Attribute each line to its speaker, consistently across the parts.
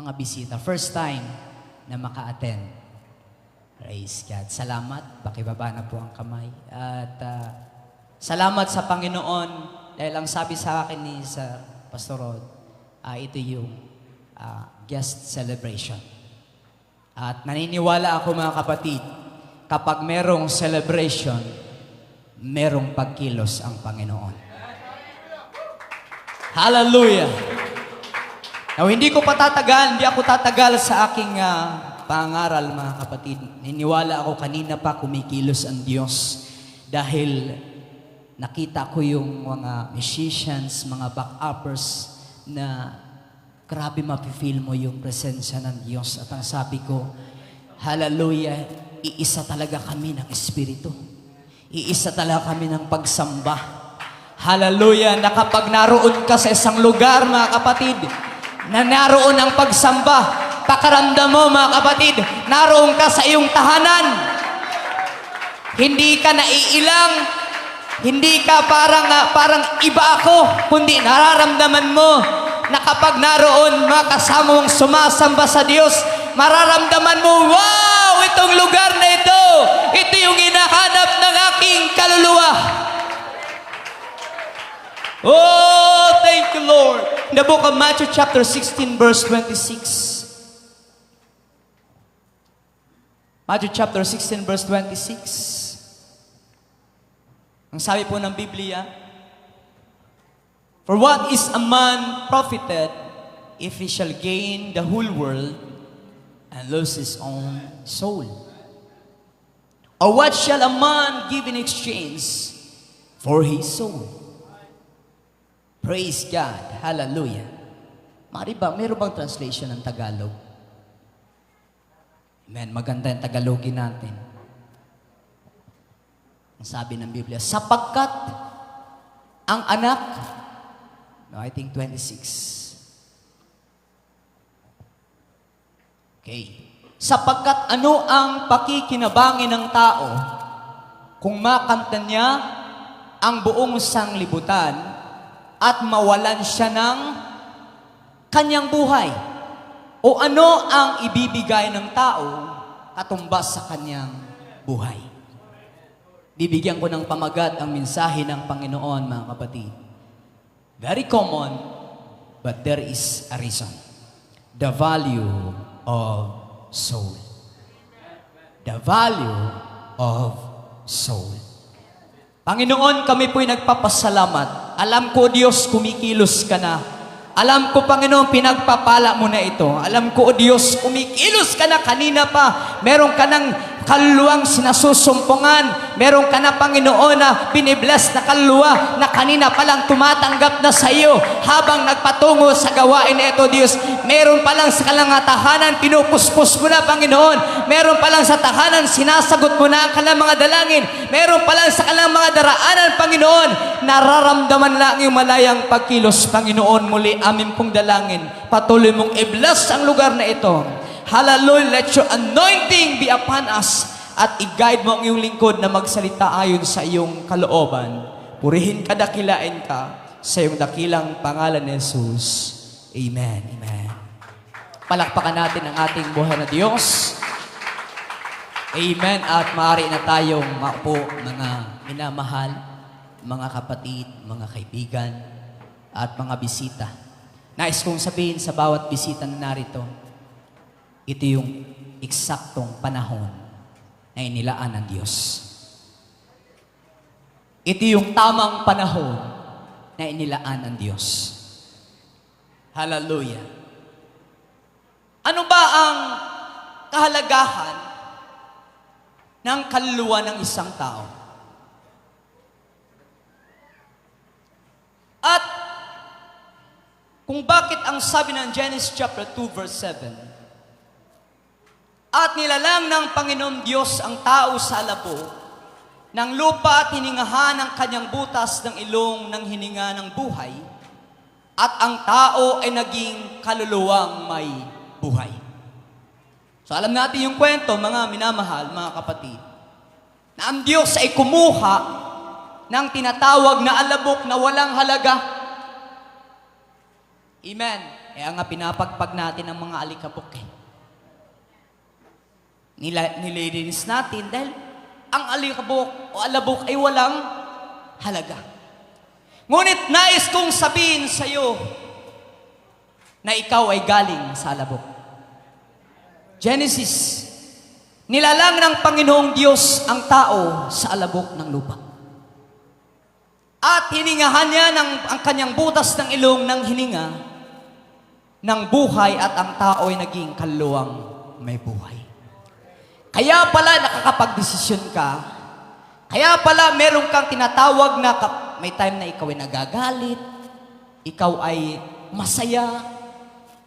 Speaker 1: mga bisita. First time na maka-attend. Praise God. Salamat. Pakibaba na po ang kamay. At salamat sa Panginoon dahil ang sabi sa akin ni Sir Pastor Rod, ito yung guest celebration. At naniniwala ako mga kapatid, kapag merong celebration, merong pagkilos ang Panginoon. Hallelujah! Now, hindi ako tatagal sa aking pangaral mga kapatid. Naniniwala ako kanina pa kumikilos ang Diyos dahil nakita ko yung mga musicians, mga back-uppers na grabe mapifeel mo yung presensya ng Diyos. At ang sabi ko, hallelujah, iisa talaga kami ng Espiritu. Iisa talaga kami ng pagsamba. Hallelujah, na kapag naroon ka sa isang lugar, mga kapatid, na naroon ang pagsamba, pakaramdam mo, mga kapatid, naroon ka sa iyong tahanan. Hindi ka naiilang, hindi ka parang iba ako, kundi nararamdaman mo na kapag naroon mga kasama mong sumasamba sa Diyos, mararamdaman mo, wow, itong lugar na ito yung hinahanap ng aking kaluluwa. Oh, thank you, Lord. In the book of Matthew chapter 16, verse 26. Matthew chapter 16, verse 26. Ang sabi po ng Biblia, for what is a man profited if he shall gain the whole world and lose his own soul? Or what shall a man give in exchange for his soul? Praise God. Hallelujah. Meron bang translation ng Tagalog? Amen. Maganda yung Tagalogin natin. Ang sabi ng Biblia, sapagkat ang anak, I think 26. Okay. Sapagkat ano ang pakikinabangin ng tao kung makanta niya ang buong sanglibutan at mawalan siya ng kanyang buhay? O ano ang ibibigay ng tao katumbas sa kanyang buhay? Bibigyan ko ng pamagat ang mensahe ng Panginoon, mga kapatid. Very common, but there is a reason. The value of soul. The value of soul. Panginoon, kami po'y nagpapasalamat. Alam ko, Diyos, kumikilos ka na. Alam ko, Panginoon, pinagpapala mo na ito. Alam ko, Diyos, kumikilos ka na kanina pa. Meron ka ng kaluluwang sinasusumpungan. Meron ka na, Panginoon, na binibless na kaluluwa na kanina palang tumatanggap na sa iyo habang nagpatungo sa gawain na ito, Diyos. Meron palang sa kalang tahanan, pinupuspos mo na, Panginoon. Meron palang sa tahanan, sinasagot mo na ang kalang mga dalangin. Meron palang sa kalang mga daraanan, Panginoon, nararamdaman lang yung malayang pagkilos, Panginoon. Muli, amin pong dalangin. Patuloy mong i-bless ang lugar na ito. Hallelujah, let your anointing be upon us at i-guide mo ang iyong lingkod na magsalita ayon sa iyong kalooban. Purihin ka, dakilain ka sa iyong dakilang pangalan ni Jesus. Amen. Amen. Palakpakan natin ang ating buhay na Diyos. Amen. At maaari na tayong maupo, mga minamahal, mga kapatid, mga kaibigan, at mga bisita. Nais kong sabihin sa bawat bisita na narito, ito yung eksaktong panahon na inilaan ng Diyos. Ito yung tamang panahon na inilaan ng Diyos. Hallelujah. Ano ba ang kahalagahan ng kaluluwa ng isang tao? At kung bakit ang sabi ng Genesis chapter 2 verse 7, at nilalang ng Panginoon Diyos ang tao sa labo ng lupa at hiningahan ang kanyang butas ng ilong ng hininga ng buhay, at ang tao ay naging kaluluwang may buhay. So alam natin yung kwento, mga minamahal, mga kapatid, na ang Diyos ay kumuha ng tinatawag na alabok na walang halaga. Amen. Kaya nga pinapagpag natin ang mga alikabok eh. Nililinis natin dahil ang alikabok o alabok ay walang halaga. Ngunit nais kong sabihin sa iyo na ikaw ay galing sa alabok. Genesis, nilalang ng Panginoong Diyos ang tao sa alabok ng lupa. At hiningahan niya ang kanyang butas ng ilong ng hininga ng buhay at ang tao ay naging kaluluwang may buhay. Kaya pala nakakapagdesisyon ka, kaya pala meron kang tinatawag na may time na ikaw ay nagagalit, ikaw ay masaya,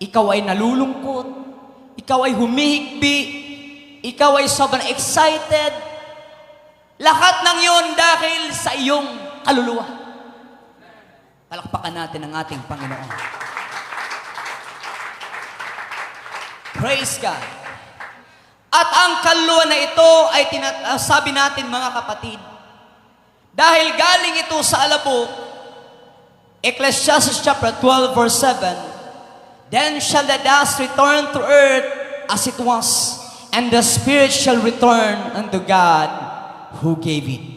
Speaker 1: ikaw ay nalulungkot, ikaw ay humihikbi, ikaw ay sobrang excited. Lahat ng yon dahil sa iyong kaluluwa. Palakpakan natin ang ating Panginoon. Praise God. At ang kaluluwa na ito ay sabi natin mga kapatid, dahil galing ito sa alabok, Ecclesiastes chapter 12 verse 7, then shall the dust return to earth as it was, and the spirit shall return unto God who gave it.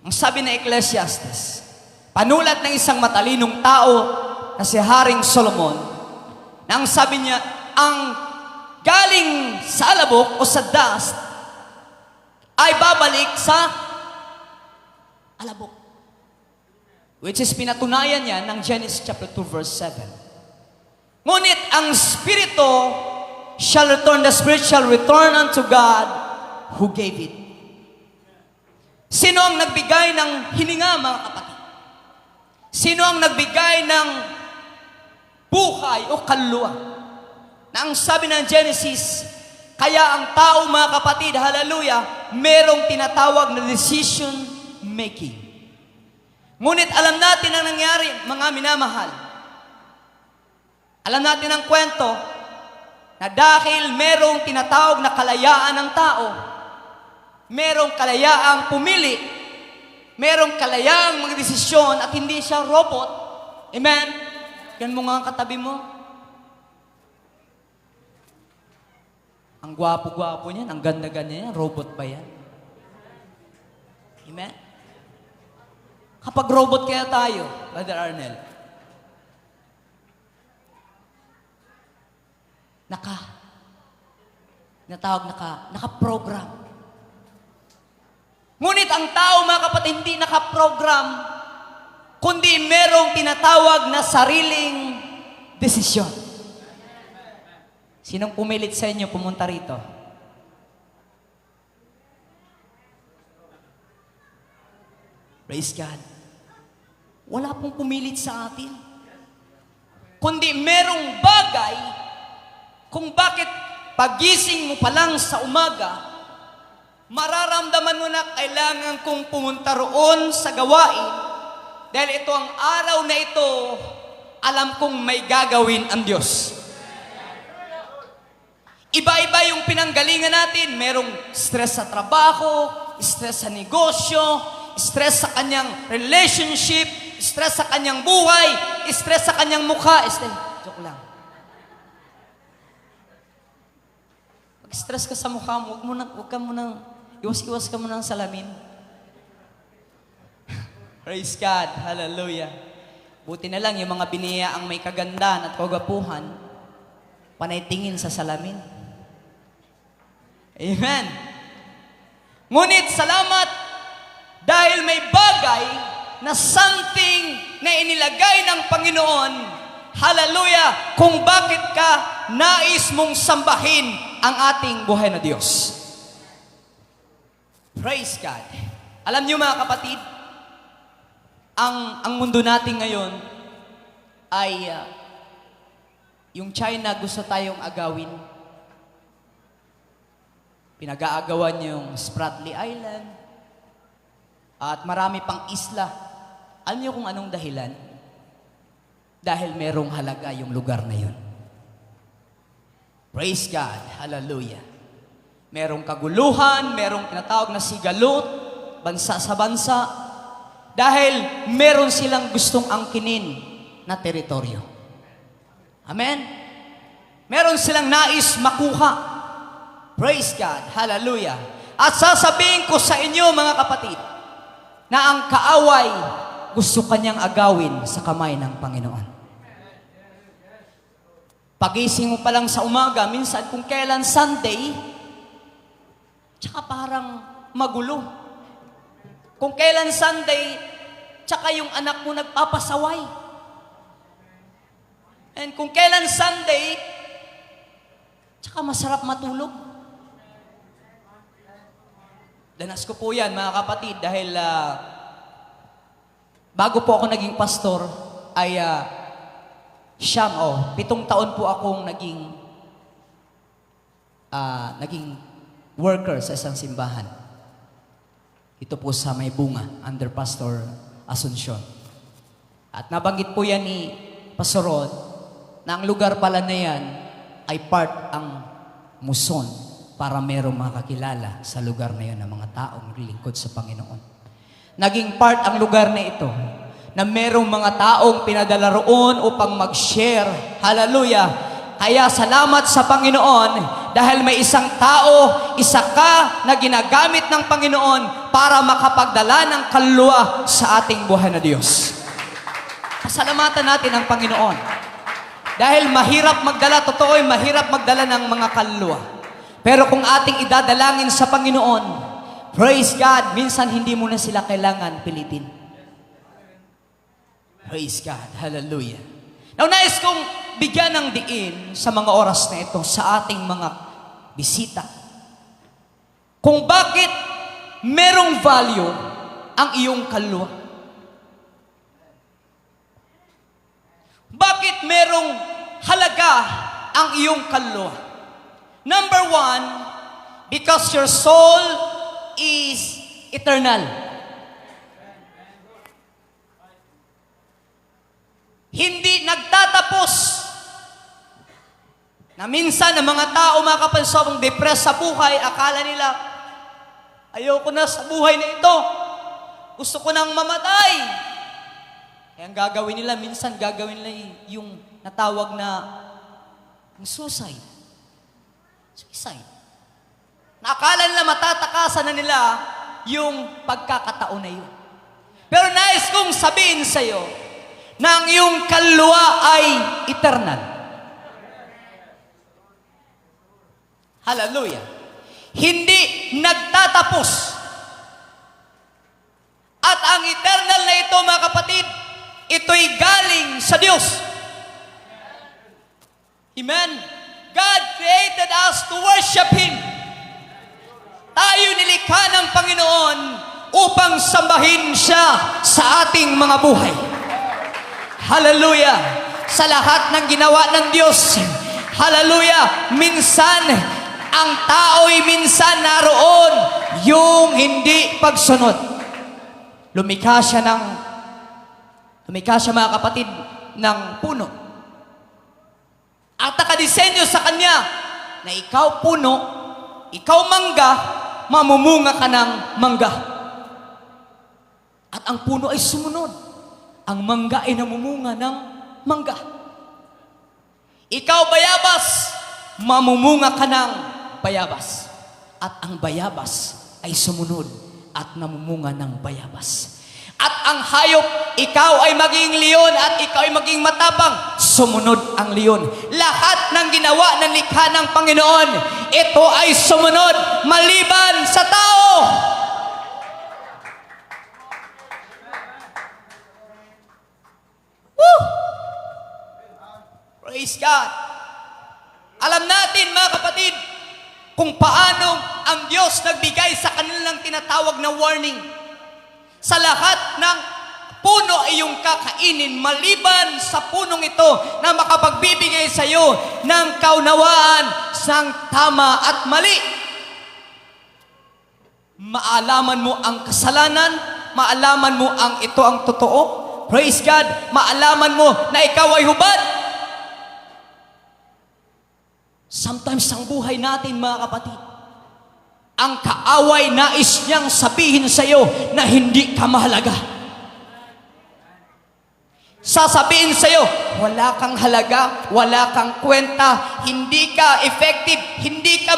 Speaker 1: Ang sabi na Ecclesiastes, panulat ng isang matalinong tao na si Haring Solomon, na ang sabi niya, ang galing sa alabok o sa dust ay babalik sa alabok. Which is pinatunayan niya ng Genesis chapter 2 verse 7. Ngunit ang spirito shall return, the spirit shall return unto God who gave it. Sino ang nagbigay ng hininga, mga kapatid? Sino ang nagbigay ng buhay o kaluluwa? Na ang sabi ng Genesis, kaya ang tao, mga kapatid, hallelujah, merong tinatawag na decision making. Ngunit alam natin ang nangyari, mga minamahal. Alam natin ang kwento na dahil merong tinatawag na kalayaan ng tao, merong kalayaang pumili, merong kalayaang magdesisyon at hindi siya robot. Amen? Yan mo nga ang katabi mo. Ang gwapo-gwapo niyan, ang ganda-ganda niyan, robot ba yan? Amen? Kapag robot kaya tayo, Brother Arnel, naka-program. Ngunit ang tao, mga kapatid, hindi naka-program, kundi merong tinatawag na sariling desisyon. Sinong pumilit sa inyo pumunta rito? Praise God. Wala pong pumilit sa atin. Kundi merong bagay kung bakit pagising mo pa lang sa umaga, mararamdaman mo na kailangan kong pumunta roon sa gawain dahil ito ang araw na ito, alam kong may gagawin ang Diyos. Iba-iba yung pinanggalingan natin. Merong stress sa trabaho, stress sa negosyo, stress sa kanyang relationship, stress sa kanyang buhay, stress sa kanyang mukha. Joke lang. Pag-stress ka sa mukha mo, huwag ka muna, iwas-iwas ka muna ng salamin. Praise God. Hallelujah. Buti na lang yung mga biniya ang may kagandahan at kagapuhan, panay tingin sa salamin. Amen. Ngunit salamat dahil may bagay na something na inilagay ng Panginoon, hallelujah, kung bakit ka nais mong sambahin ang ating buhay na Diyos. Praise God. Alam niyo mga kapatid, ang mundo natin ngayon ay yung China gusto tayong agawin. Pinag-aagawan yung Spratly Island at marami pang isla. Alam niyo kung anong dahilan? Dahil merong halaga yung lugar na yun. Praise God. Hallelujah. Merong kaguluhan, merong tinatawag na sigalot, bansa sa bansa, dahil meron silang gustong angkinin na teritoryo. Amen? Meron silang nais makuha. Praise God. Hallelujah. At sasabihin ko sa inyo, mga kapatid, na ang kaaway gusto kanyang agawin sa kamay ng Panginoon. Pagising mo pa lang sa umaga, minsan kung kailan Sunday, tsaka parang magulo. Kung kailan Sunday, tsaka yung anak mo nagpapasaway. And kung kailan Sunday, tsaka masarap matulog. Danas ko po yan, mga kapatid, dahil bago po ako naging pastor, ay 7 taon po akong naging worker sa isang simbahan. Ito po sa May Bunga, under Pastor Asuncion. At nabanggit po yan ni Pastor Rod, na ang lugar pala na yan ay part ang Muson para merong makakilala sa lugar na yan ng mga taong naglilingkod sa Panginoon. Naging part ang lugar na ito na merong mga taong pinadala roon upang mag-share. Hallelujah! Kaya salamat sa Panginoon dahil may isang tao, isa ka na ginagamit ng Panginoon para makapagdala ng kaluluwa sa ating buhay na Diyos. Pasalamatan natin ang Panginoon. Dahil mahirap magdala, totoo ay mahirap magdala ng mga kaluluwa. Pero kung ating idadalangin sa Panginoon, praise God, minsan hindi mo na sila kailangan pilitin. Praise God. Hallelujah. Now, nais kong bigyan ng diin sa mga oras na ito sa ating mga bisita. Kung bakit merong value ang iyong kaluluwa. Bakit merong halaga ang iyong kaluluwa? Number 1, because your soul is eternal. Hindi nagtatapos. Na minsan ang mga tao makapansabong depressed sa buhay, akala nila, ayoko na sa buhay na ito. Gusto ko nang mamatay. Kaya ang gagawin nila, minsan gagawin nila yung natawag na suicide. Suicide. Nakala nila matatakasan na nila yung pagkakataon na yun. Pero nais kong sabihin sa iyo, na ang iyong kaluluwa ay eternal. Hallelujah. Hindi nagtatapos. At ang eternal na ito, mga kapatid, ito'y galing sa Diyos. Amen. God created us to worship Him. Tayo nilikha ng Panginoon upang sambahin siya sa ating mga buhay. Hallelujah! Sa lahat ng ginawa ng Diyos, hallelujah! Minsan, ang tao'y minsan naroon yung hindi pagsunod. Lumikha siya mga kapatid ng puno. At nakadisenyo sa kanya na ikaw puno, ikaw mangga, mamumunga ka ng mangga. At ang puno ay sumunod. Ang mangga ay namumunga ng mangga. Ikaw bayabas, mamumunga ka ng bayabas. At ang bayabas ay sumunod at namumunga ng bayabas. At ang hayop, ikaw ay maging leon at ikaw ay maging matapang, sumunod ang leon. Lahat ng ginawa ng likha ng Panginoon, ito ay sumunod maliban sa tao. Woo! Praise God. Alam natin, mga kapatid, kung paano ang Diyos nagbigay sa kanilang tinatawag na warning. Sa lahat ng puno ay iyong kakainin maliban sa punong ito na makapagbibigay sa iyo ng kaunawaan ng tama at mali. Maalaman mo ang kasalanan, maalaman mo ang ito ang totoo. Praise God, maalaman mo na ikaw ay hubad. Sometimes ang buhay natin, mga kapatid, ang kaaway nais niyang sabihin sa iyo na hindi ka mahalaga. Sasabihin sa'yo, wala kang halaga, wala kang kwenta, hindi ka effective, hindi ka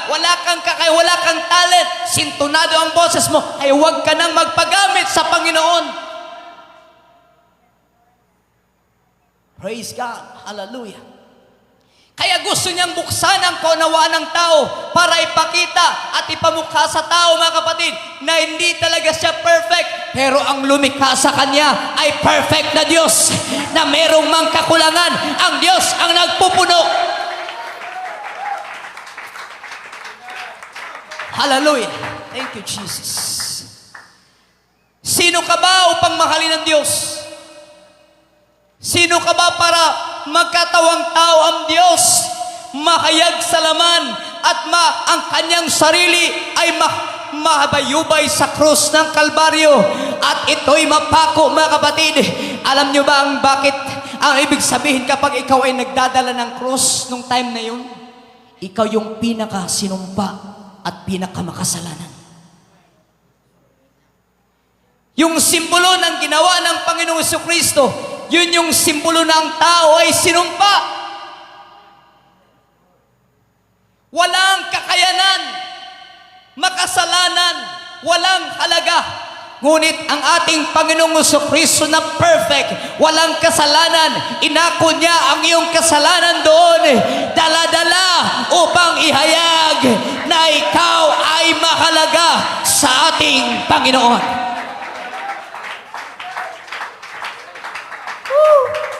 Speaker 1: wala kang wala kang talent, sintonado ang boses mo, ay huwag ka nang magpagamit sa Panginoon. Praise God. Hallelujah. Kaya gusto niyang buksan ang kaunawaan ng tao para ipakita at ipamukha sa tao, mga kapatid, na hindi talaga siya perfect. Pero ang lumikha sa kanya ay perfect na Diyos, na merong mang kakulangan. Ang Diyos ang nagpupuno. Hallelujah. Thank you, Jesus. Sino ka ba upang mahalin ng Diyos? Sino ka ba para magkatawang tao ang Diyos, mahayag sa laman at ang kanyang sarili ay mahabayubay sa krus ng Kalbaryo at ito'y mapako, mga kapatid. Alam nyo ba bakit ang ibig sabihin kapag ikaw ay nagdadala ng krus nung time na yun? Ikaw yung pinakasinumpa at pinakamakasalanan. Yung simbolo ng ginawa ng Panginoong Jesucristo, yun yung simbolo ng tao ay sinumpa. Walang kakayanan, makasalanan, walang halaga. Ngunit ang ating Panginoong Jesucristo na perfect, walang kasalanan, inako niya ang iyong kasalanan doon, dala-dala upang ihayag na ikaw ay mahalaga sa ating Panginoon.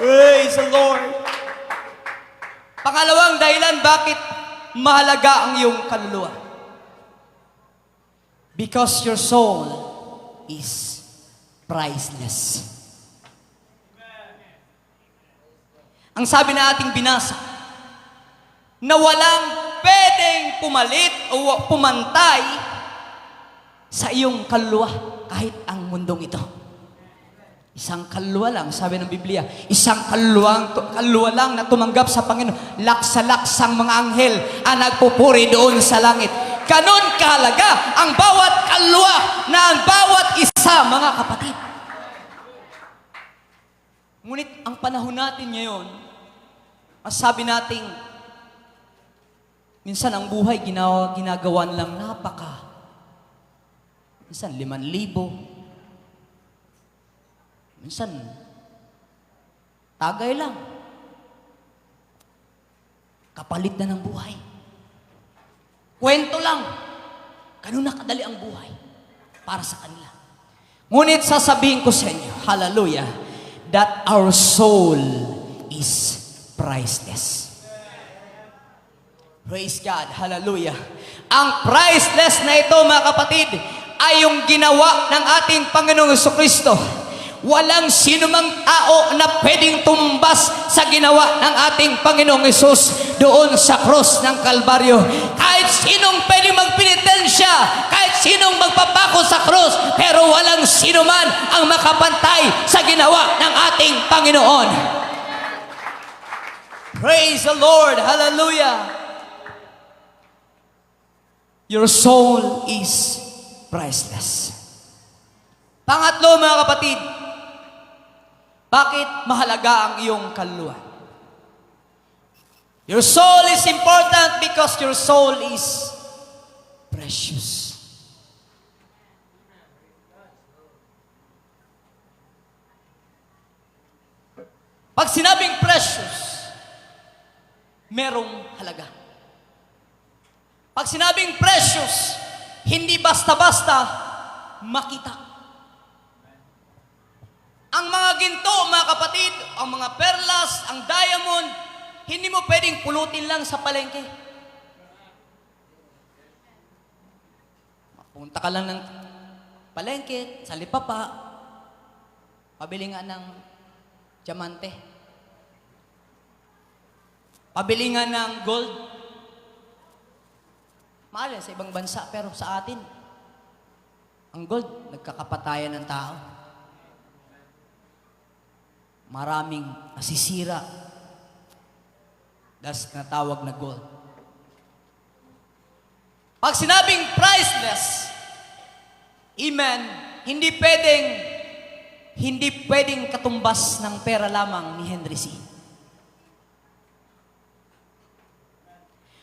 Speaker 1: Praise the Lord. Pangalawang dahilan bakit mahalaga ang iyong kaluluwa. Because your soul is priceless. Ang sabi na ating binasa, na walang pwedeng pumalit o pumantay sa iyong kaluluwa kahit ang mundong ito. Isang kaluluwa lang, sabi ng Biblia, isang kaluluwa lang na tumanggap sa Panginoon. Laksa-laksang mga anghel ang nagpupuri doon sa langit. Ganon kahalaga ang bawat kaluluwa na ang bawat isa, mga kapatid. Ngunit ang panahon natin ngayon, masabi nating minsan ang buhay ginagawan lang minsan 5,000, minsan, tagay lang. Kapalit na ng buhay. Kwento lang. Ganun na kadali ang buhay para sa kanila. Ngunit sasabihin ko sa inyo, hallelujah, that our soul is priceless. Praise God, hallelujah. Ang priceless na ito, mga kapatid, ay yung ginawa ng ating Panginoong Jesucristo. Walang sinumang tao na pwedeng tumbas sa ginawa ng ating Panginoong Hesus doon sa cross ng Kalbaryo. Kahit sinong pwedeng magpinitensya, kahit sinong magpapako sa cross, pero walang sinuman ang makapantay sa ginawa ng ating Panginoon. Praise the Lord! Hallelujah! Your soul is priceless. Pangatlo, mga kapatid, bakit mahalaga ang iyong kaluluwa? Your soul is important because your soul is precious. Pag sinabing precious, merong halaga. Pag sinabing precious, hindi basta-basta makita. Ang mga ginto, mga kapatid, ang mga perlas, ang diamond, hindi mo pwedeng pulutin lang sa palengke. Punta ka lang ng palengke, sa Lipapa, pabili nga ng diamante. Pabili nga ng gold. Mahal yan sa ibang bansa, pero sa atin, ang gold, nagkakapatayan ng tao. Maraming nasisira dahil natawag na gold. Pag sinabing priceless, amen, hindi pwedeng hindi pwedeng katumbas ng pera lamang ni Henry C.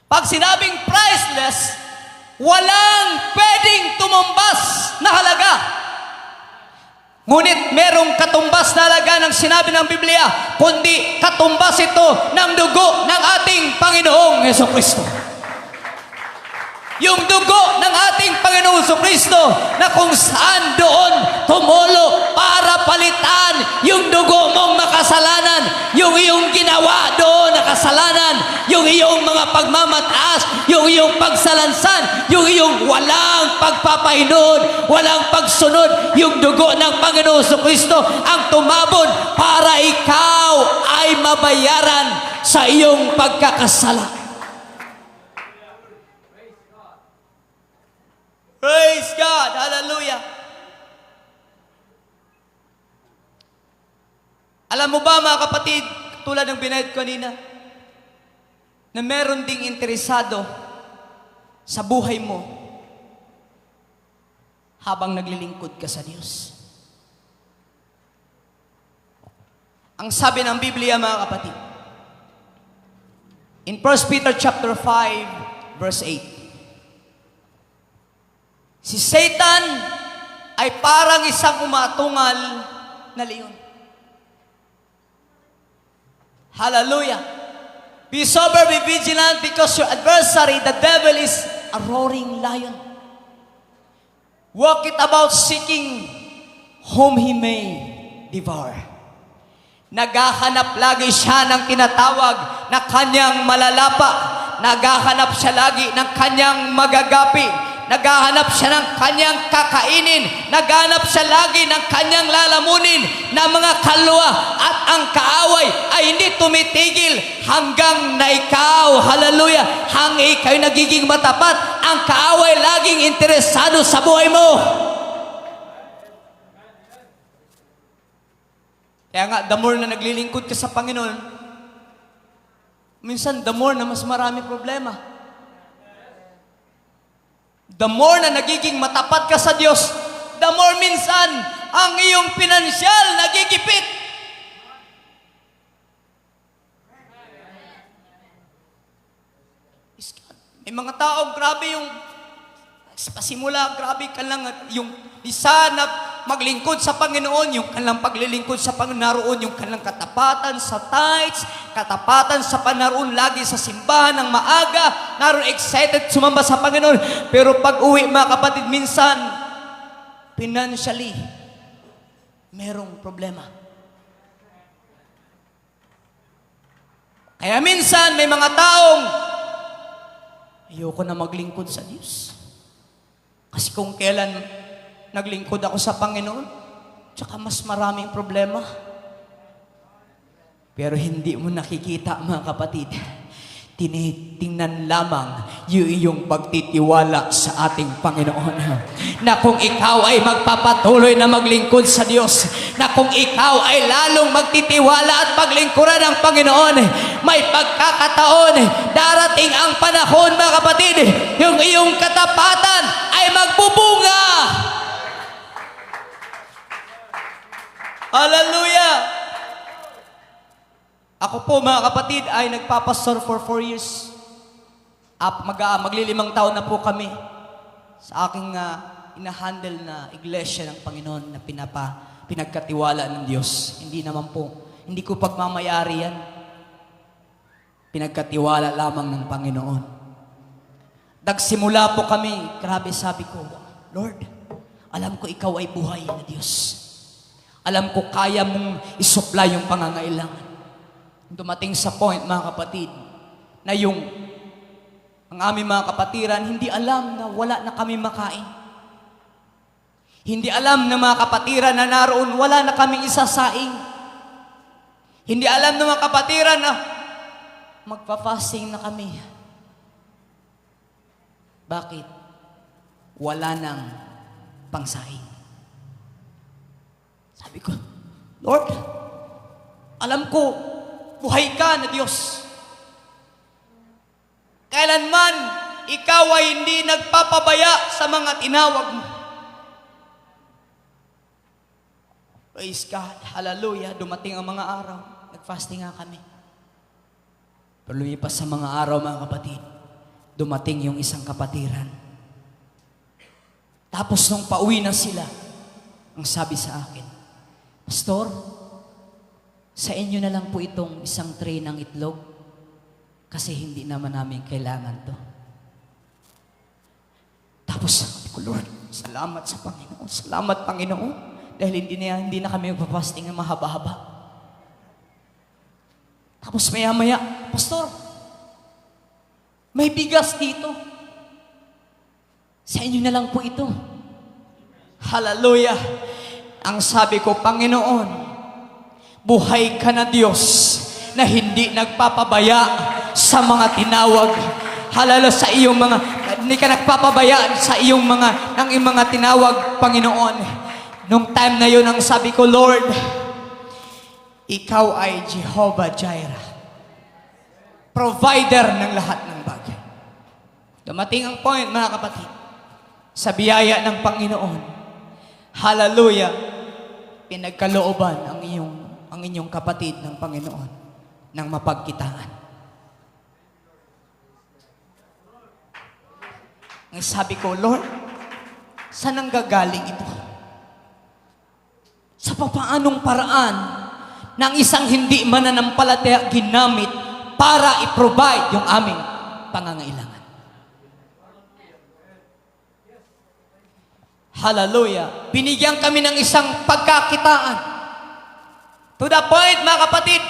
Speaker 1: Pag sinabing priceless, walang pwedeng tumumbas na halaga. Ngunit merong katumbas na halaga ng sinabi ng Biblia, kundi katumbas ito ng dugo ng ating Panginoong Jesucristo. Yung dugo ng ating Panginoong Jesucristo na kung saan doon tumulo para palitan yung dugo mong makasalanan, yung iyong ginawa doon na kasalanan, yung iyong mga pagmamataas, yung iyong pagsalansan, yung iyong walang pagpapahinod, walang pagsunod, yung dugo ng Panginoong Jesucristo ang tumabon para ikaw ay mabayaran sa iyong pagkakasala. Praise God! Hallelujah! Alam mo ba mga kapatid, tulad ng binayad ko kanina, na meron ding interesado sa buhay mo habang naglilingkod ka sa Diyos. Ang sabi ng Biblia mga kapatid, in 1 Peter chapter 5, verse 8, si Satan ay parang isang umatungal na leon. Hallelujah! Be sober, be vigilant, because your adversary, the devil, is a roaring lion. Walk it about seeking whom he may devour. Naghahanap lagi siya ng tinatawag na kanyang malalapa. Naghahanap siya lagi ng kanyang magagapi. Naghahanap siya ng kanyang kakainin. Naghahanap siya lagi ng kanyang lalamunin na mga kalwa. At ang kaaway ay hindi tumitigil hanggang na ikaw, hallelujah, hanggang ikaw nagiging matapat. Ang kaaway laging interesado sa buhay mo. Kaya nga, the more na naglilingkod ka sa Panginoon, minsan the more na mas marami problema. The more na nagiging matapat ka sa Diyos, the more minsan ang iyong pinansyal nagigipit. May mga tao, grabe yung pasimula, grabe ka lang yung isa na maglingkod sa Panginoon, yung kanilang paglilingkod sa Panginoon, naroon yung kanilang katapatan sa tithes, katapatan sa panaroon lagi sa simbahan ng maaga, naroon excited sumamba sa Panginoon. Pero pag uwi mga kapatid, minsan, financially, merong problema. Kaya minsan, may mga taong, ayoko na maglingkod sa Diyos. Kasi kung kailan naglingkod ako sa Panginoon, tsaka mas maraming problema. Pero hindi mo nakikita mga kapatid, tinitingnan lamang yung iyong pagtitiwala sa ating Panginoon. Na kung ikaw ay magpapatuloy na maglingkod sa Diyos, na kung ikaw ay lalong magtitiwala at paglingkuran ng Panginoon, may pagkakataon, darating ang panahon mga kapatid, yung iyong katapatan ay magbubunga. Hallelujah! Ako po mga kapatid ay nagpapastor for 4 years. Maglilimang taon na po kami sa aking inahandle na iglesia ng Panginoon na pinagkatiwala ng Diyos. Hindi ko pagmamayari yan. Pinagkatiwala lamang ng Panginoon. Nagsimula po kami, grabe sabi ko, Lord, alam ko ikaw ay buhay na Diyos. Alam ko kaya mong isupply yung pangangailangan. Dumating sa point, mga kapatid, na ang aming mga kapatiran, hindi alam na wala na kami makain. Hindi alam na mga kapatiran na naroon, wala na kaming isasaing. Hindi alam ng mga kapatiran na magpa-fasting na kami. Bakit? Wala nang pangsaing. Sabi ko, Lord, alam ko, buhay ka na Diyos. Kailanman, ikaw ay hindi nagpapabaya sa mga tinawag mo. Praise God. Hallelujah. Dumating ang mga araw. Nag-fasting nga kami. Pero lumipas sa mga araw, mga kapatid, dumating yung isang kapatiran. Tapos nung pauwi na sila, ang sabi sa akin, Pastor, sa inyo na lang po itong isang tray ng itlog kasi hindi naman namin kailangan to. Tapos sabi ko, Lord, salamat sa Panginoon. Salamat, Panginoon. Dahil hindi na kami magpapasting ng mahaba-haba. Tapos maya-maya, Pastor, may bigas dito. Sa inyo na lang po ito. Hallelujah. Ang sabi ko, Panginoon, buhay ka na Diyos na hindi nagpapabaya sa mga tinawag. Hallelujah, sa iyong mga, hindi ka nagpapabaya sa iyong mga tinawag, Panginoon. Nung time na yun, ang sabi ko, Lord, ikaw ay Jehovah Jireh, provider ng lahat ng bagay. Dumating ang point, mga kapatid, sa biyaya ng Panginoon. Hallelujah. Pinagkalooban ang inyong kapatid ng Panginoon ng mapagkitaan. Ang sabi ko, Lord, saan ang gagaling ito? Sa papaanong paraan ng isang hindi mananampalataya ginamit para i-provide yung aming pangangailangan. Hallelujah. Binigyan kami ng isang pagkakitaan. To the point, mga kapatid,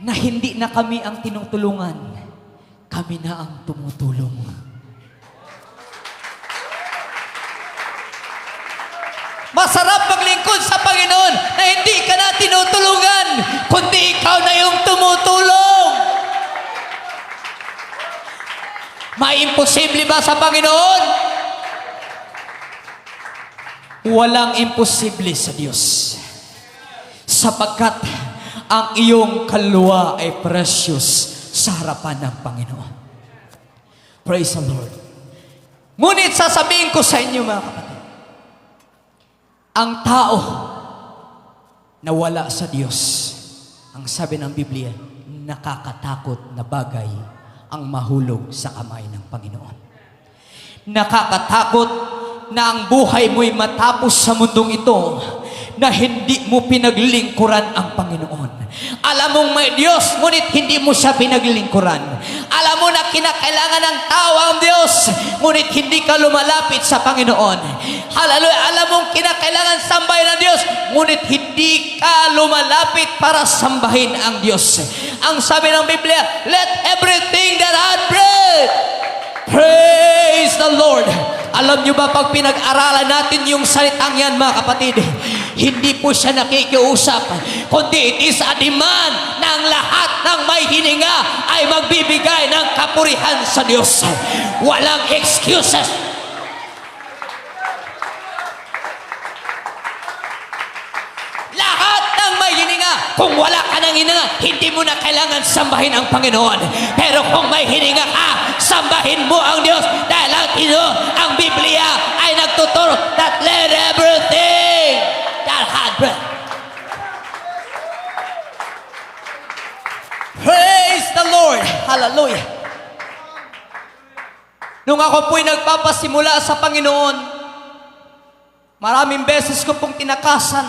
Speaker 1: na hindi na kami ang tinutulungan. Kami na ang tumutulong. Masarap maglingkod sa Panginoon na hindi ka na tinutulungan, kundi ikaw na yung tumutulong. May imposible ba sa Panginoon? Walang imposible sa Diyos. Sapagkat ang iyong kaluluwa ay precious sa harapan ng Panginoon. Praise the Lord. Ngunit sasabihin ko sa inyo, mga kapatid, ang tao na wala sa Diyos, ang sabi ng Biblia, nakakatakot na bagay ang mahulog sa kamay ng Panginoon. Nakakatakot na ang buhay mo'y matapos sa mundong ito na hindi mo pinaglilingkuran ang Panginoon. Alam mong may Diyos, ngunit hindi mo siya pinaglilingkuran. Alam mo na kinakailangan ng tao ang Diyos, ngunit hindi ka lumalapit sa Panginoon. Hallelujah. Alam mong kinakailangan sambahin ang Diyos, ngunit hindi ka lumalapit para sambahin ang Diyos. Ang sabi ng Biblia, let everything that hath breath praise the Lord. Alam nyo ba, pag pinag-aralan natin yung salitang yan, mga kapatid, hindi po siya nakikiusap, kundi it is a demand na ang lahat ng may hininga ay magbibigay ng kapurihan sa Diyos. Walang excuses. Lahat ng may hininga, kung wala ka ng hininga, hindi mo na kailangan sambahin ang Panginoon. Pero kung may hininga ka, sambahin mo ang Diyos dahil ang Biblia ay nagtuturo that let everything that had breath praise the Lord. Hallelujah. Nung ako po'y nagpapasimula sa Panginoon, maraming beses ko pong tinakasan.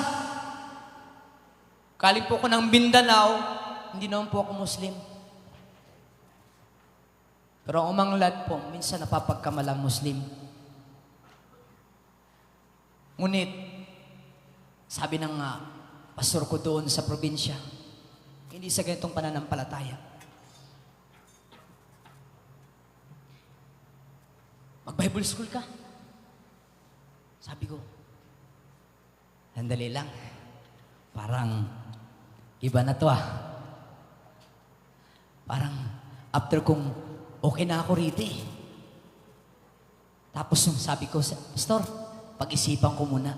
Speaker 1: Galing po ko ng Mindanao, hindi naman po ako Muslim. Pero ang umanglad po, minsan napapagkamalang Muslim. Ngunit, sabi ng pastor ko doon sa probinsya, hindi sa ganitong pananampalataya. Mag-Bible school ka? Sabi ko, sandali lang. Parang, iba na to Parang, after kong okay na ako rito Tapos nung sabi ko, Pastor, pag-isipan ko muna.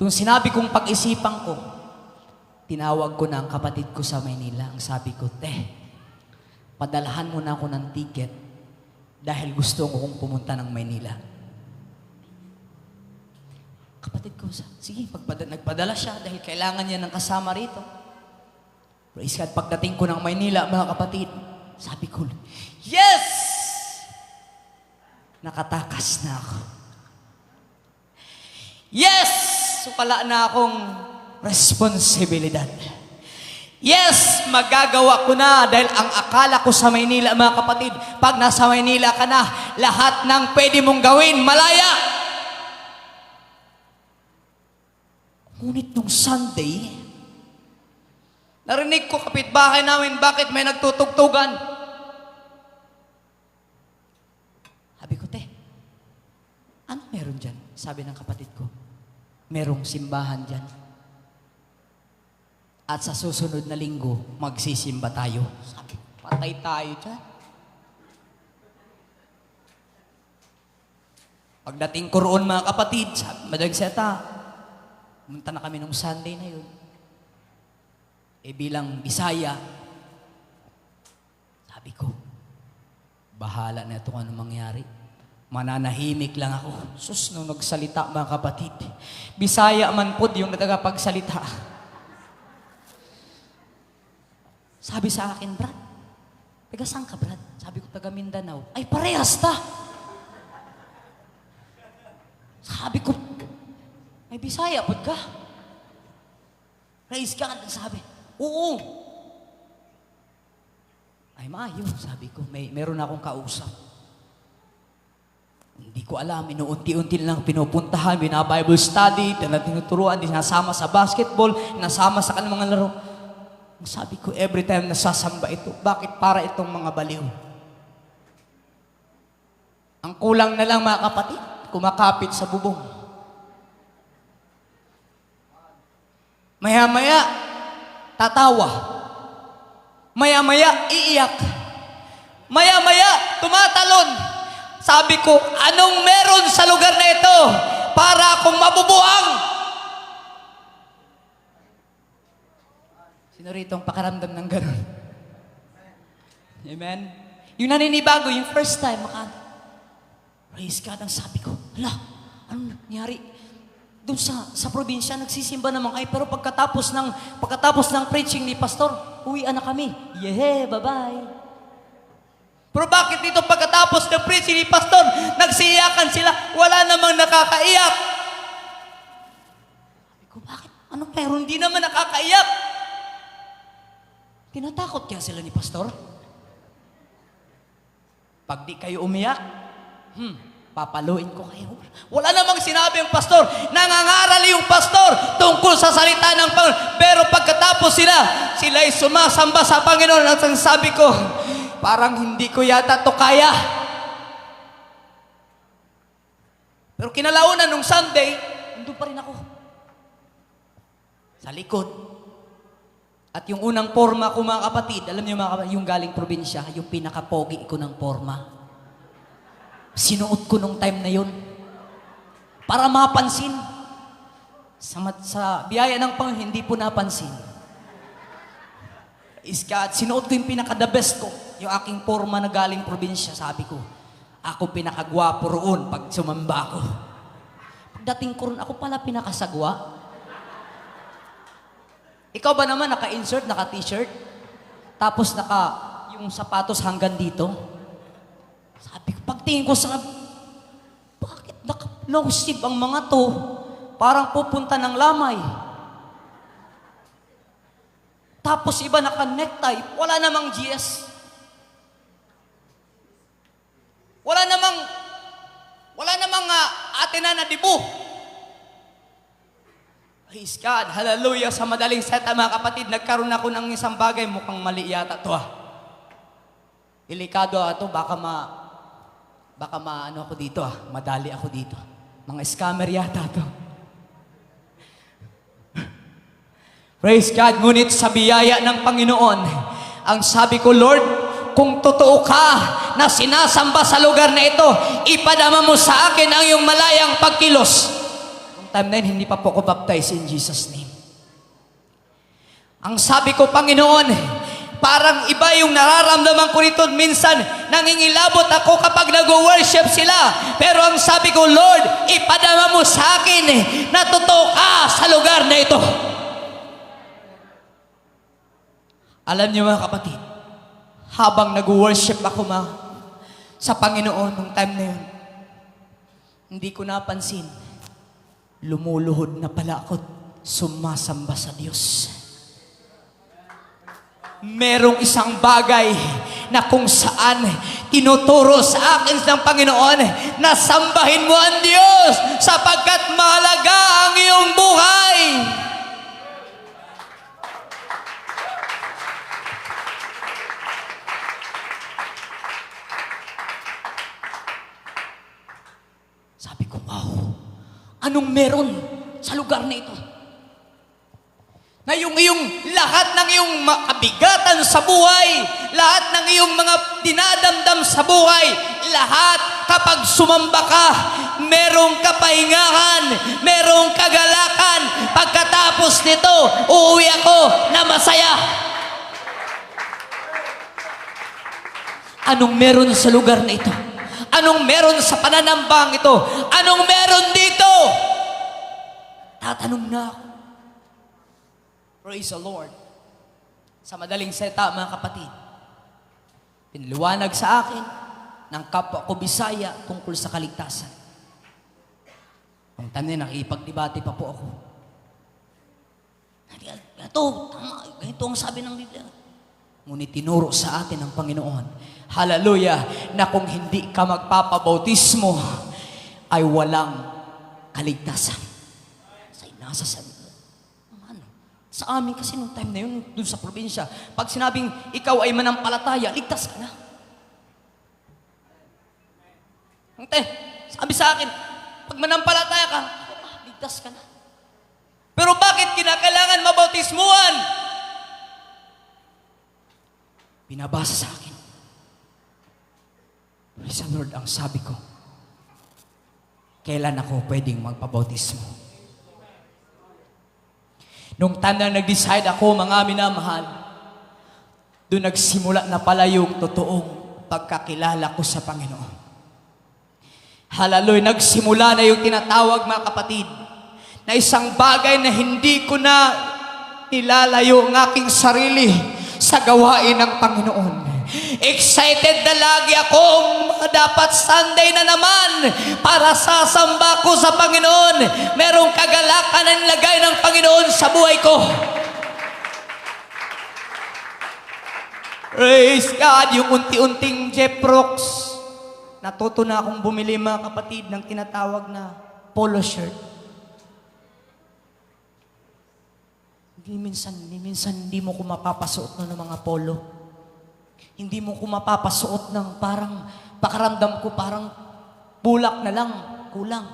Speaker 1: Nung sinabi kong pag-isipan ko, tinawag ko na ang kapatid ko sa Maynila. Ang sabi ko, padalahan mo na ako ng ticket dahil gusto kong pumunta ng Maynila. Kapatid ko, sige, nagpadala siya dahil kailangan niya ng kasama rito. Praise God, pagdating ko ng Maynila, mga kapatid, sabi ko, yes! Nakatakas na ako. Yes! Wala na akong responsibilidad. Yes, magagawa ko na dahil ang akala ko sa Maynila, mga kapatid, pag nasa Maynila ka na, lahat ng pwede mong gawin, malaya. Ngunit nung Sunday, narinig ko kapitbahay namin, bakit may nagtutugtugan? Sabi ko, te, ano meron dyan? Sabi ng kapatid ko, merong simbahan dyan. At sa susunod na linggo, magsisimba tayo. Sabi, patay tayo dyan. Pagdating ko roon, mga kapatid, sabi, Madaling Seta, pumunta na kami nung Sunday na yun. Bilang Bisaya, sabi ko, bahala na ito kung ano mangyari. Mananahimik lang ako. Sus, nung nagsalita, mga kapatid, Bisaya man po yung nagagapagsalita. Sabi sa akin, Brad, taga saan ka, Brad? Sabi ko, taga Mindanao. Ay, parehas ta! Sabi ko, may Bisaya po ka? Praise God, sabi. Oo. Ay, maayo, sabi ko. Meron akong kausap. Hindi ko alam, inuunti-unti lang pinupuntahan, bina-Bible study, tinuturuan, sinasama sa basketball, nasama sa kanilang mga laro. Sabi ko, every time nasasamba ito, bakit para itong mga baliw? Ang kulang na lang, mga kapatid, kumakapit sa bubong. Maya-maya, tatawa. Maya-maya, iiyak. Maya-maya, tumatalon. Sabi ko, anong meron sa lugar na ito para akong mabubuang? Sino rito ang pakaramdam ng ganun? Amen? Yung naninibago, yung first time, praise God, ang sabi ko, hala, anong nangyari? Doon sa probinsya, nagsisimba naman kayo, pero pagkatapos ng preaching ni Pastor, uwian na kami. Yeah, bye-bye. Pero bakit dito pagkatapos ng preaching ni Pastor, nagsiyakan sila, wala namang nakakaiyak? Sabi ko, bakit? Ano pero hindi naman nakakaiyak? Tinatakot kaya sila ni Pastor? Pag di kayo umiyak, papaluin ko kayo. Wala namang sinabi ang Pastor. Nangangaral yung Pastor tungkol sa salita ng Panginoon. Pero pagkatapos sila'y sumasamba sa Panginoon. At ang sabi ko, parang hindi ko yata to kaya. Pero kinalaunan nung Sunday, nandun pa rin ako. Sa likod. At yung unang forma ko, mga kapatid, alam niyo mga kapatid, yung galing probinsya, yung pinaka-pogi ko ng forma. Sinuot ko nung time na yun. Para mapansin. Sa biyaya ng Panginoon, hindi po napansin. Sinuot ko yung pinaka-the best ko. Yung aking forma na galing probinsya, sabi ko, ako pinakagwapo roon pag sumamba ako. Pagdating ko roon, ako pala pinakasagwa. Ikaw ba naman naka-insert, naka-t-shirt? Tapos yung sapatos hanggang dito? Sabi ko, pagtingin ko bakit naka-long sleeve ang mga to? Parang pupunta ng lamay. Tapos iba naka-necktie, wala namang GS. Wala namang ate na dibu. Praise God, hallelujah, sa Madaling Seta, mga kapatid, nagkaroon ako ng isang bagay, mukhang mali yata to Delikado ito, baka ano ako dito madali ako dito. Mga scammer yata to. Praise God, ngunit sa biyaya ng Panginoon, ang sabi ko, Lord, kung totoo ka na sinasamba sa lugar na ito, ipadama mo sa akin ang iyong malayang pagkilos. Time na yun, hindi pa po ako baptized in Jesus' name. Ang sabi ko, Panginoon, Parang iba yung nararamdaman ko nito. Minsan, nangingilabot ako kapag nag-worship sila. Pero ang sabi ko, Lord, ipadama mo sa akin na totoo ka sa lugar na ito. Alam niyo mga kapatid, habang nag-worship ako sa Panginoon nung time na yun, hindi ko napansin, lumuluhod na pala ako, sumasamba sa Diyos. Merong isang bagay na kung saan tinuturo sa akin ng Panginoon na sambahin mo ang Diyos sapagkat mahalaga ang iyong buhay. Sabi ko, wow, anong meron sa lugar na ito? Na yung lahat ng iyong makabigatan sa buhay, lahat ng iyong mga dinadamdam sa buhay, lahat kapag sumamba ka, merong kapahingahan, merong kagalakan. Pagkatapos nito, uuwi ako na masaya. Anong meron sa lugar na ito? Anong meron sa pananambang ito? Anong meron dito? Tatanong na ako. Praise the Lord. Sa madaling salita, mga kapatid, pinliwanag sa akin ng kapwa ko Bisaya tungkol sa kaligtasan. Nung time na nakipagdebate pa po ako. Ganito ang sabi ng Biblia. Ngunit tinuro sa atin ng Panginoon, hallelujah, na kung hindi ka magpapabautismo, ay walang kaligtasan. Nasa sabi. Sa amin kasi nung time na yun, dun sa probinsya, pag sinabing ikaw ay manampalataya, ligtas ka na. Sabi sa akin, pag manampalataya ka, ligtas ka na. Pero bakit kinakailangan mabautismuhan? Binabasa sa akin. Praise the Lord, ang sabi ko, kailan ako pwedeng magpabautismo? Nung time na nag-decide ako, mga minamahal, doon nagsimula na pala yung totoong pagkakilala ko sa Panginoon. Hallelujah, nagsimula na yung tinatawag, mga kapatid, na isang bagay na hindi ko na nilalayo ang aking sarili sa gawain ng Panginoon. Excited na lagi akong dapat Sunday na naman para sasamba ko sa Panginoon. Merong kagalakan na nilagay ng Panginoon sa buhay ko. Praise God, yung unti-unting Jeff Brooks. Natuto na akong bumili, mga kapatid, ng tinatawag na polo shirt. Minsan hindi mo ko mapapasuot ng mga polo. Hindi mo ko mapapasuot ng parang pakaramdam ko parang bulak na lang, kulang.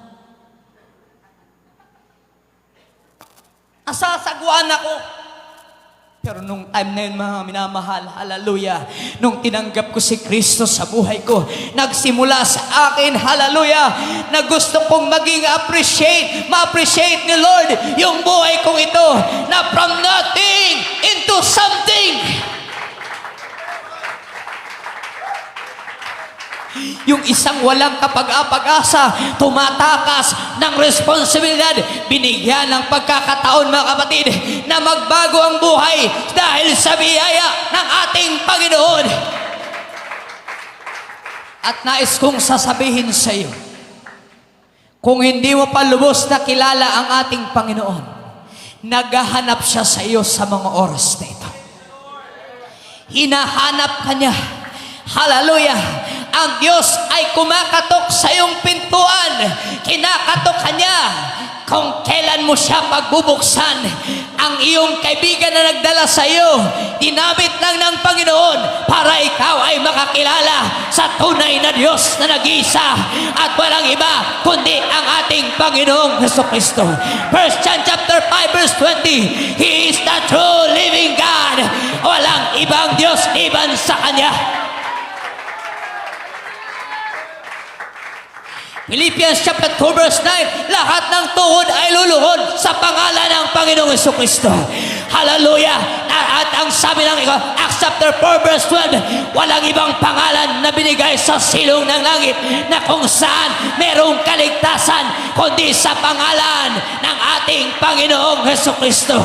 Speaker 1: Asasagwan ako. Pero nung time na yun, mga minamahal, hallelujah, nung tinanggap ko si Kristo sa buhay ko, nagsimula sa akin, hallelujah, na gusto kong maging ma-appreciate ni Lord yung buhay kong ito, na from nothing into something. Yung isang walang kapag-apag-asa, tumatakas ng responsibilidad, binigyan ng pagkakataon, mga kapatid, na magbago ang buhay dahil sa biyaya ng ating Panginoon. At nais kong sasabihin sa iyo, kung hindi mo pa lubos na kilala ang ating Panginoon, naghahanap siya sa iyo sa mga oras na ito. Hinahanap ka niya. Hallelujah! Ang Diyos ay kumakatok sa iyong pintuan. Kinakatok ka niya kung kailan mo siya pagbubuksan. Ang iyong kaibigan na nagdala sa iyo, dinamit lang ng Panginoon para ikaw ay makakilala sa tunay na Diyos na nag-iisa at walang iba kundi ang ating Panginoong Jesucristo. 1 John chapter 5 verse 20, He is the true living God. Walang ibang Diyos iban sa Kanya. Philippians chapter 2 verse 9, lahat ng tuhod ay luluhod sa pangalan ng Panginoong Jesucristo.
Speaker 2: Hallelujah! At ang sabi ng Acts chapter 4 verse 12, walang ibang pangalan na binigay sa silong ng langit na kung saan merong kaligtasan kundi sa pangalan ng ating Panginoong Hesukristo.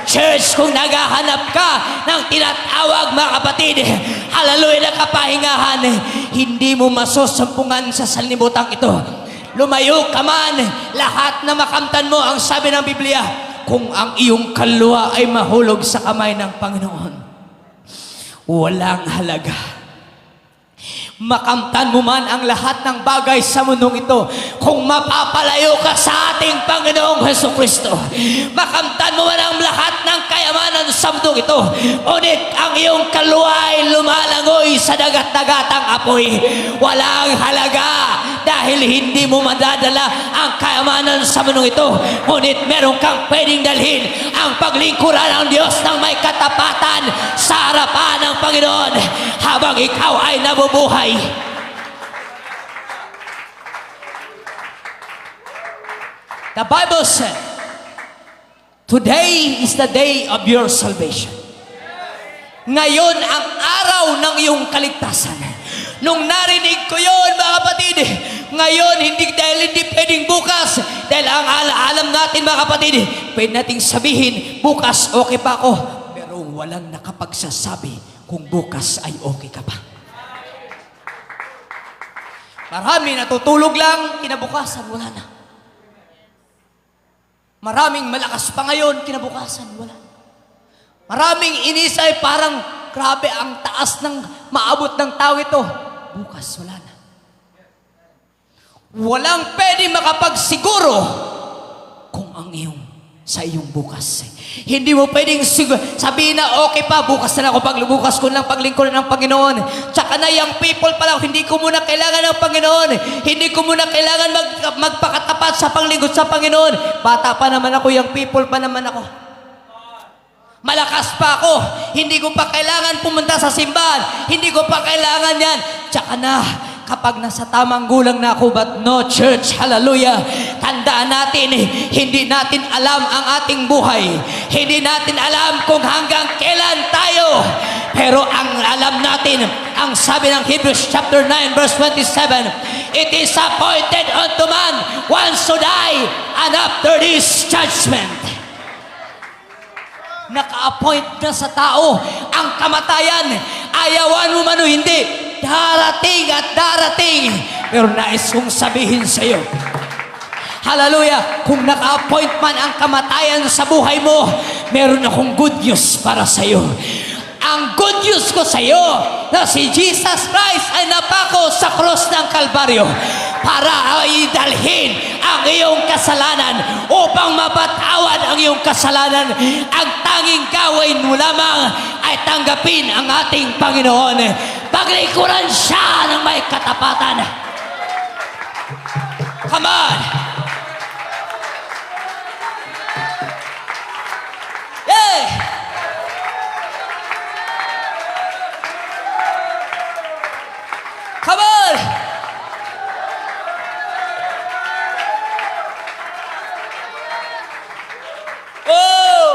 Speaker 2: Church, kung naghahanap ka ng tinatawag, mga kapatid, hallelujah, na kapahingahan, hindi mo masusumpungan sa sanlibutan ito. Lumayo ka man, lahat na makamtan mo, ang sabi ng Biblia, kung ang iyong kaluluwa ay mahulog sa kamay ng Panginoon, walang halaga. Makamtan mo man ang lahat ng bagay sa mundong ito, kung mapapalayo ka sa ating Panginoong Hesukristo, makamtan mo man ang lahat ng kayamanan sa mundong ito, ngunit ang iyong kaluluwa ay lumalangoy sa dagat-dagatang apoy, walang halaga, dahil hindi mo madadala ang kayamanan sa mundong ito, ngunit meron kang pwedeng dalhin ang paglingkuran ng Diyos ng may katapatan sa harapan ng Panginoon habang ikaw ay nabubuhay. The Bible said, today is the day of your salvation. Ngayon ang araw ng iyong kaligtasan. Nung narinig ko yun, mga kapatid, ngayon dahil hindi pwedeng bukas, dahil ang alam natin, mga kapatid, pwede nating sabihin, bukas okay pa ako, pero walang nakapagsasabi kung bukas ay okay ka pa. Marami natutulog lang, kinabukasan, wala na. Maraming malakas pa ngayon, kinabukasan, wala na. Maraming inisay, parang grabe ang taas ng maabot ng tao ito. Bukas, wala na. Walang pwede makapagsiguro kung ang sa iyong bukas. Hindi mo pwedeng sabihin na okay pa, bukas na ako, pagbukas ko lang paglingkuran ng Panginoon. Tsaka na yung people pala, hindi ko muna kailangan ng Panginoon. Hindi ko muna kailangan magpakatapat sa panglingkod sa Panginoon. Bata pa naman ako, yung people pa naman ako. Malakas pa ako. Hindi ko pa kailangan pumunta sa simbahan. Hindi ko pa kailangan yan. Tsaka na, kapag nasa tamang gulang na ako, but no, church, hallelujah, tandaan natin, hindi natin alam ang ating buhay. Hindi natin alam kung hanggang kailan tayo. Pero ang alam natin, ang sabi ng Hebrews chapter 9 verse 27, it is appointed unto man once to die, and after this judgment. Naka-appoint na sa tao ang kamatayan. Ayawan mo man o hindi, darating at darating. Pero nais kong sabihin sa iyo, hallelujah, kung naka-appoint man ang kamatayan sa buhay mo, meron akong good news para sa iyo. Ang good news ko sa iyo, na si Jesus Christ ay napako sa cross ng Kalbaryo para idalhin ang iyong kasalanan, upang mapatawad ang iyong kasalanan. Ang tanging gawin mo lamang ay tanggapin ang ating Panginoon. Paglikuran siya ng may katapatan. Come on! Yeah! Come on! Oh!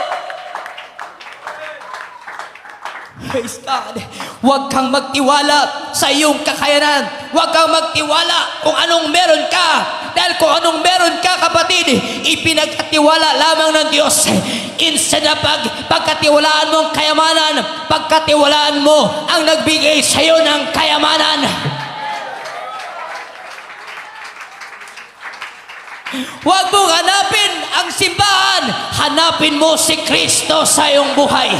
Speaker 2: Praise God. Huwag kang magtiwala sa iyong kakayanan. Huwag kang magtiwala kung anong meron ka. Dahil kung anong meron ka, kapatid, ipinagkatiwala lamang ng Diyos. Instead na pagkatiwalaan mo ang kayamanan, pagkatiwalaan mo ang nagbigay sa iyo ng kayamanan. Huwag mong hanapin ang simbahan. Hanapin mo si Kristo sa iyong buhay.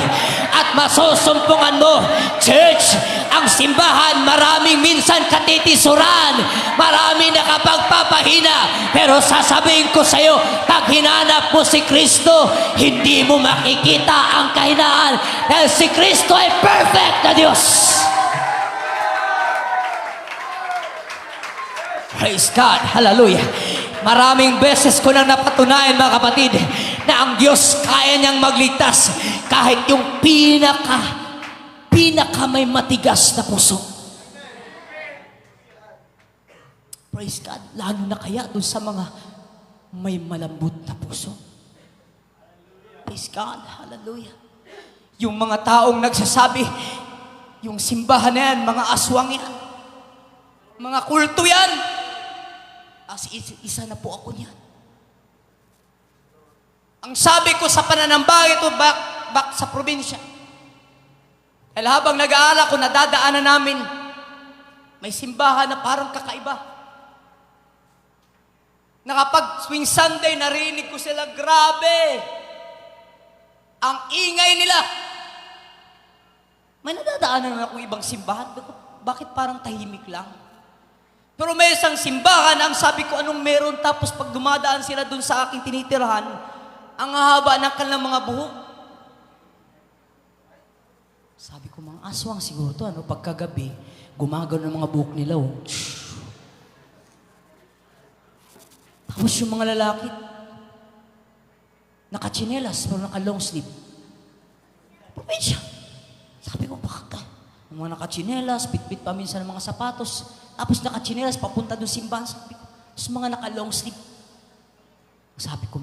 Speaker 2: At masusumpungan mo, church, ang simbahan, maraming minsan katitisuran. Maraming nakapagpapahina. Pero sasabihin ko sa iyo, pag hinanap mo si Kristo, hindi mo makikita ang kahinaan. Dahil si Kristo ay perfect na Diyos. Praise God. Hallelujah. Maraming beses ko nang napatunayan, mga kapatid, na ang Diyos kaya niyang magligtas kahit yung pinaka may matigas na puso. Praise God. Lalo na kaya doon sa mga may malambot na puso. Praise God. Hallelujah.
Speaker 1: Yung mga taong nagsasabi, yung simbahan na yan, mga aswang yan, mga kulto yan. Isa na po ako niyan. Ang sabi ko sa pananambang ito, back sa probinsya. Dahil habang nag-aaral ko, nadadaanan namin, may simbahan na parang kakaiba. Nakapag swing Sunday, narinig ko sila, grabe! Ang ingay nila. May nadadaanan na akong ibang simbahan. Bakit parang tahimik lang? Pero may isang simbahan, ang sabi ko, anong meron? Tapos pag dumadaan sila dun sa aking tinitirahan, ang haba ng kanilang mga buhok. Sabi ko, mga aswang siguro to, ano, pagkagabi, gumagano ng mga buhok nila, oh. Tapos yung mga lalaki, nakachinelas, pero naka-long sleeve. Probinsya. Sabi ko, bakit? Yung mga nakachinelas, bit-bit pa minsan ng mga sapatos, tapos nakachinelas, papunta doon simbahan. Sabi ko, tapos mga naka-long sleeve. Sabi ko,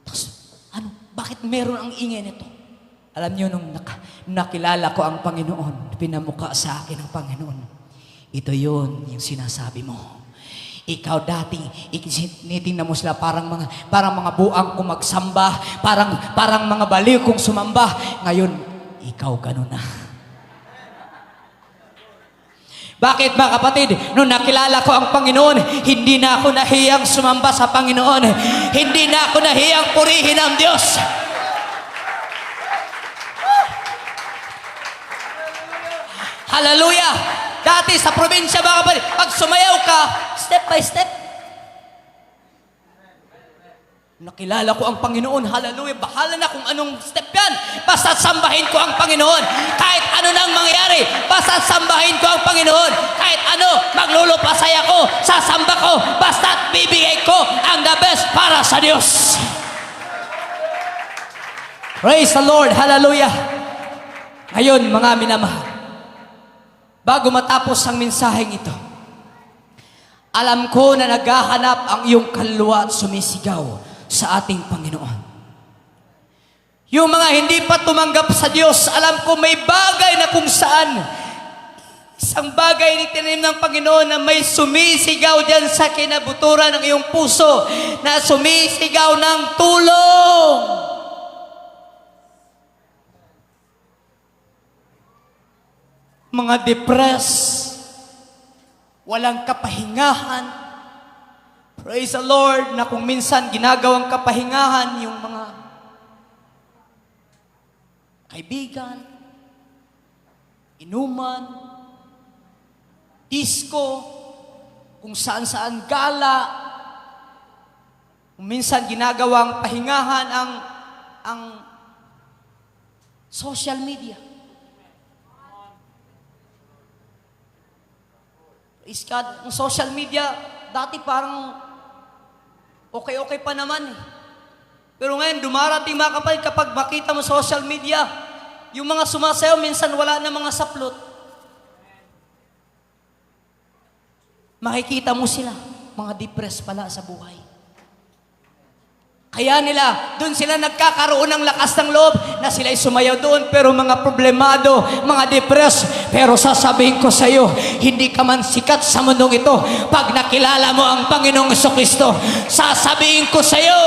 Speaker 1: tapos, bakit meron ang ingay nito? Alam niyo, nung nakilala ko ang Panginoon, pinamukha sa akin ang Panginoon. Ito yun, yung sinasabi mo. Ikaw dating, tinitingnan mo sila parang mga buang kung magsamba, parang mga baliw kung sumamba. Ngayon, ikaw ganun na. Bakit ba kapatid? Nung nakilala ko ang Panginoon, hindi na ako nahiyang sumamba sa Panginoon. Hindi na ako nahiyang purihin ang Diyos. Hallelujah! Dati sa probinsya mga kapatid, pag sumayaw ka, step by step. Nakilala ko ang Panginoon, hallelujah, bahala na kung anong step yan. Basta sambahin ko ang Panginoon. Kahit ano nang mangyari, basta sambahin ko ang Panginoon. Kahit ano, maglulupasay ako, sasamba ko, basta bibigay ko ang the best para sa Diyos. Praise the Lord, hallelujah. Ngayon, mga minamahal, bago matapos ang mensaheng ito, alam ko na naghahanap ang iyong kaluluwa at sumisigaw sa ating Panginoon. Yung mga hindi pa tumanggap sa Diyos, alam ko may bagay na kung saan, isang bagay ni tinanim ng Panginoon na may sumisigaw dyan sa kinabuturan ng iyong puso, na sumisigaw ng tulong. Mga depressed, walang kapahingahan. Praise the Lord, na kung minsan ginagawang kapahingahan yung mga kaibigan, inuman, disco, kung saan-saan gala. Kung minsan ginagawang pahingahan ang social media. Praise God, ang social media, dati parang okay pa naman eh. Pero ngayon, dumarating mga kapatid, kapag makita mo social media, yung mga sumasayaw, minsan wala na mga saplot. Makikita mo sila, mga depressed pala sa buhay. Kaya doon sila nagkakaroon ng lakas ng loob na sila'y sumayaw doon, pero mga problemado, mga depressed. Pero sasabihin ko sa iyo, hindi ka man sikat sa mundong ito. Pag nakilala mo ang Panginoong Jesucristo, sasabihin ko sa iyo,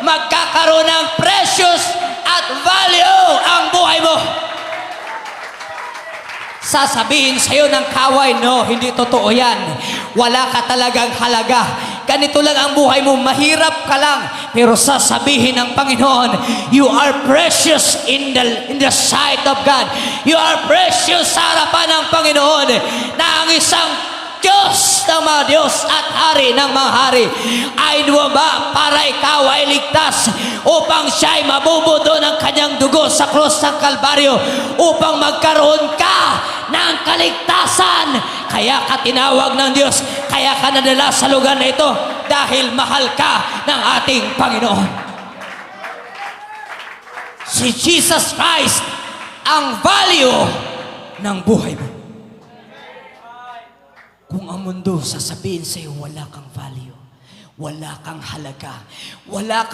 Speaker 1: magkakaroon ng precious at value ang buhay mo. Sasabihin sa iyo ng kaway, no, hindi totoo yan. Wala ka talagang halaga. Ganito lang ang buhay mo, mahirap ka lang. Pero sasabihin ng Panginoon, you are precious in the sight of God. You are precious sa harapan ng Panginoon, na ang isang Diyos ng mga Diyos at Hari ng mga Hari ay lumaba para ikaw ay ligtas, upang siya ay mabubudo ng kanyang dugo sa krus ng Kalbaryo, upang magkaroon ka ng kaligtasan. Kaya ka tinawag ng Diyos, kaya ka nadala sa lugar na ito, dahil mahal ka ng ating Panginoon. Si Jesus Christ ang value ng buhay mo. Kung ang mundo sasabihin sa iyo, wala kang value, wala kang halaga, wala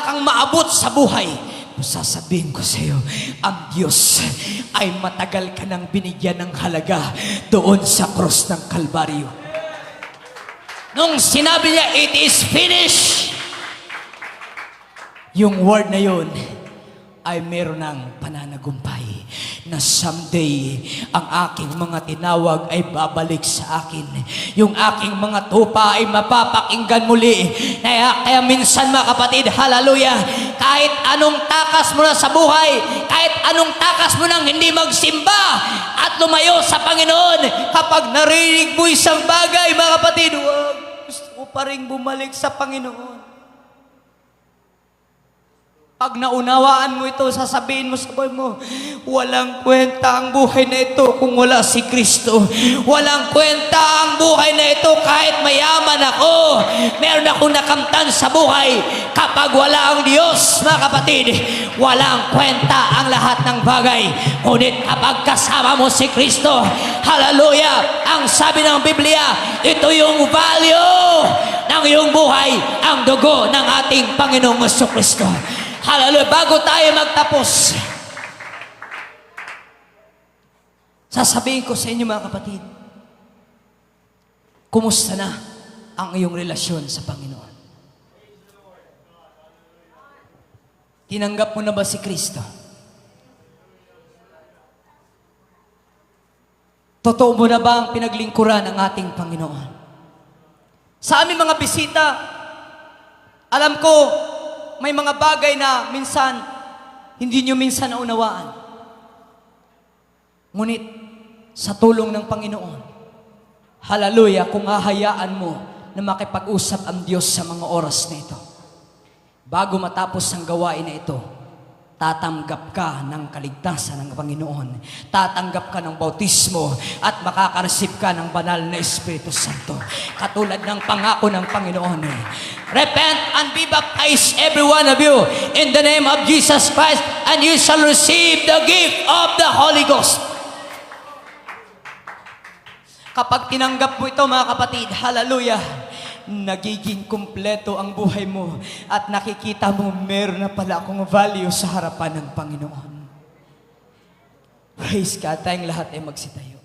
Speaker 1: kang maabot sa buhay,
Speaker 2: sasabihin ko sa iyo, ang Diyos ay matagal ka nang binigyan ng halaga doon sa cross ng Kalbaryo. Nung sinabi niya, it is finished, yung word na yun ay meron ng pananagumpay na someday ang aking mga tinawag ay babalik sa akin. Yung aking mga tupa ay mapapakinggan muli. Kaya minsan mga kapatid, hallelujah, kahit anong takas mo na sa buhay, kahit anong takas mo nang hindi magsimba at lumayo sa Panginoon, kapag narinig mo isang bagay, mga kapatid, wag, gusto ko pa rin bumalik sa Panginoon. Pag naunawaan mo ito, sasabihin mo sa buhay mo, walang kwenta ang buhay na ito kung wala si Kristo. Walang kwenta ang buhay na ito kahit mayaman ako. Meron akong nakamtan sa buhay. Kapag wala ang Diyos, mga kapatid, walang kwenta ang lahat ng bagay. Ngunit kapag kasama mo si Kristo, hallelujah, ang sabi ng Biblia, ito yung value ng iyong buhay, ang dugo ng ating Panginoong Jesucristo. Hallelujah. Bago tayo magtapos, sasabihin ko sa inyo mga kapatid, kumusta na ang iyong relasyon sa Panginoon? Tinanggap mo na ba si Kristo? Totoo mo na ba ang pinaglingkuran ng ating Panginoon? Sa aming mga bisita, alam ko, may mga bagay na minsan, hindi nyo minsan naunawaan. Ngunit, sa tulong ng Panginoon, hallelujah, kung hahayaan mo na makipag-usap ang Diyos sa mga oras na ito, bago matapos ang gawain na ito, tatanggap ka ng kaligtasan ng Panginoon. Tatanggap ka ng bautismo at makakareceive ka ng banal na Espiritu Santo. Katulad ng pangako ng Panginoon. Repent and be baptized, every one of you, in the name of Jesus Christ, and you shall receive the gift of the Holy Ghost. Kapag tinanggap mo ito, mga kapatid, hallelujah, nagiging kumpleto ang buhay mo at nakikita mo meron na pala akong value sa harapan ng Panginoon. Praise God. Tayong lahat ay magsitayo.